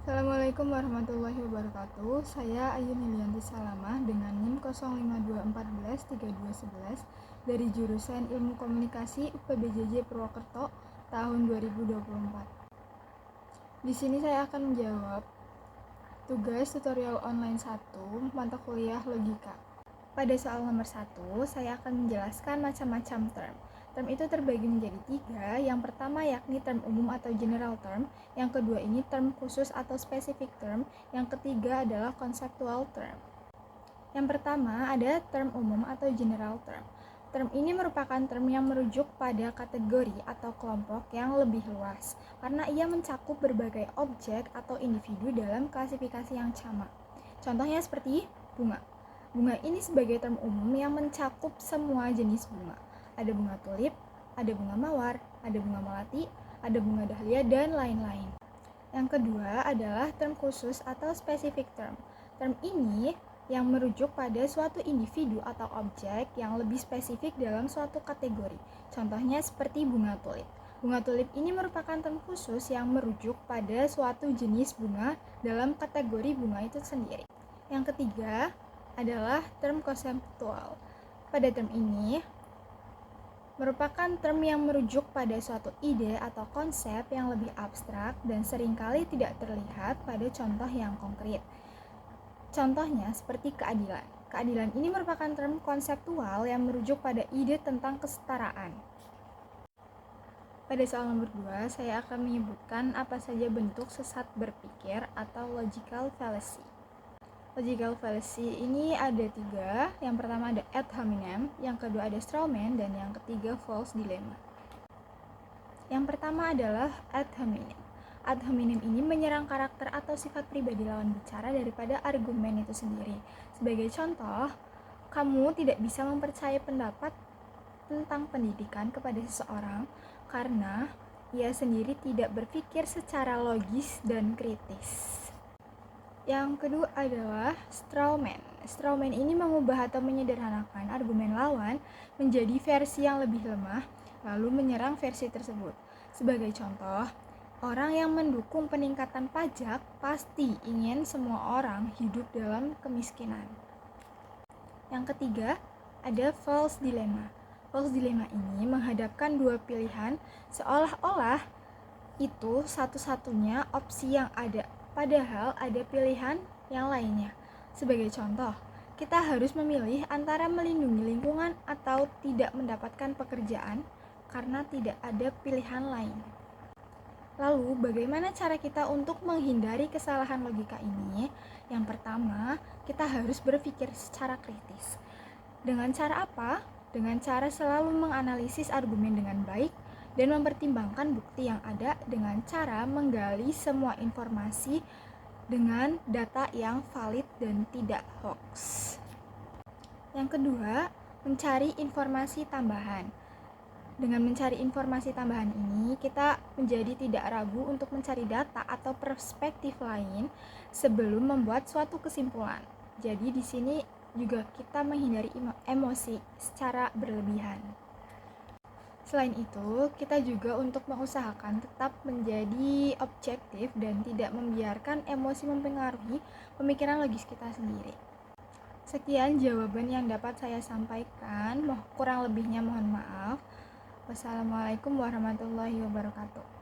Assalamualaikum warahmatullahi wabarakatuh. Saya Ayu Nilianti Salamah dengan NIM 0524133211 dari jurusan Ilmu Komunikasi UPBJJ Purwokerto tahun 2024. Di sini saya akan menjawab tugas tutorial online 1 mata kuliah logika. Pada soal nomor 1, saya akan menjelaskan macam-macam term. Term itu terbagi menjadi 3. Yang pertama yakni term umum atau general term. Yang kedua ini term khusus atau specific term. Yang ketiga adalah conceptual term. Yang pertama ada term umum atau general term. Term ini merupakan term yang merujuk pada kategori atau kelompok yang lebih luas karena ia mencakup berbagai objek atau individu dalam klasifikasi yang sama. Contohnya seperti bunga. Bunga ini sebagai term umum yang mencakup semua jenis bunga. Ada bunga tulip, ada bunga mawar, ada bunga melati, ada bunga dahlia, dan lain-lain. Yang kedua adalah term khusus atau specific term. Term ini yang merujuk pada suatu individu atau objek yang lebih spesifik dalam suatu kategori. Contohnya seperti bunga tulip. Bunga tulip ini merupakan term khusus yang merujuk pada suatu jenis bunga dalam kategori bunga itu sendiri. Yang ketiga adalah term konseptual. Pada term ini merupakan term yang merujuk pada suatu ide atau konsep yang lebih abstrak dan seringkali tidak terlihat pada contoh yang konkret. Contohnya seperti keadilan. Keadilan ini merupakan term konseptual yang merujuk pada ide tentang kesetaraan. Pada soal nomor 2, saya akan menyebutkan apa saja bentuk sesat berpikir atau logical fallacy. Logical fallacy ini ada 3. Yang pertama ada ad hominem, yang kedua ada straw man, dan yang ketiga false dilemma. Yang pertama adalah ad hominem. Ad hominem ini menyerang karakter atau sifat pribadi lawan bicara daripada argumen itu sendiri. Sebagai contoh, kamu tidak bisa mempercayai pendapat tentang pendidikan kepada seseorang karena ia sendiri tidak berpikir secara logis dan kritis. Yang kedua adalah straw man. Straw man ini mengubah atau menyederhanakan argumen lawan menjadi versi yang lebih lemah, lalu menyerang versi tersebut. Sebagai contoh, orang yang mendukung peningkatan pajak pasti ingin semua orang hidup dalam kemiskinan. Yang ketiga, ada false dilemma. False dilemma ini menghadapkan dua pilihan seolah-olah itu satu-satunya opsi yang ada. Padahal ada pilihan yang lainnya. Sebagai contoh, kita harus memilih antara melindungi lingkungan atau tidak mendapatkan pekerjaan karena tidak ada pilihan lain. Lalu, bagaimana cara kita untuk menghindari kesalahan logika ini? Yang pertama, kita harus berpikir secara kritis. Dengan cara apa? Dengan cara selalu menganalisis argumen dengan baik dan mempertimbangkan bukti yang ada dengan cara menggali semua informasi dengan data yang valid dan tidak hoax. Yang kedua, mencari informasi tambahan. Dengan mencari informasi tambahan ini, kita menjadi tidak ragu untuk mencari data atau perspektif lain sebelum membuat suatu kesimpulan. Jadi di sini juga kita menghindari emosi secara berlebihan. Selain itu, kita juga untuk mengusahakan tetap menjadi objektif dan tidak membiarkan emosi mempengaruhi pemikiran logis kita sendiri. Sekian jawaban yang dapat saya sampaikan, kurang lebihnya mohon maaf. Wassalamualaikum warahmatullahi wabarakatuh.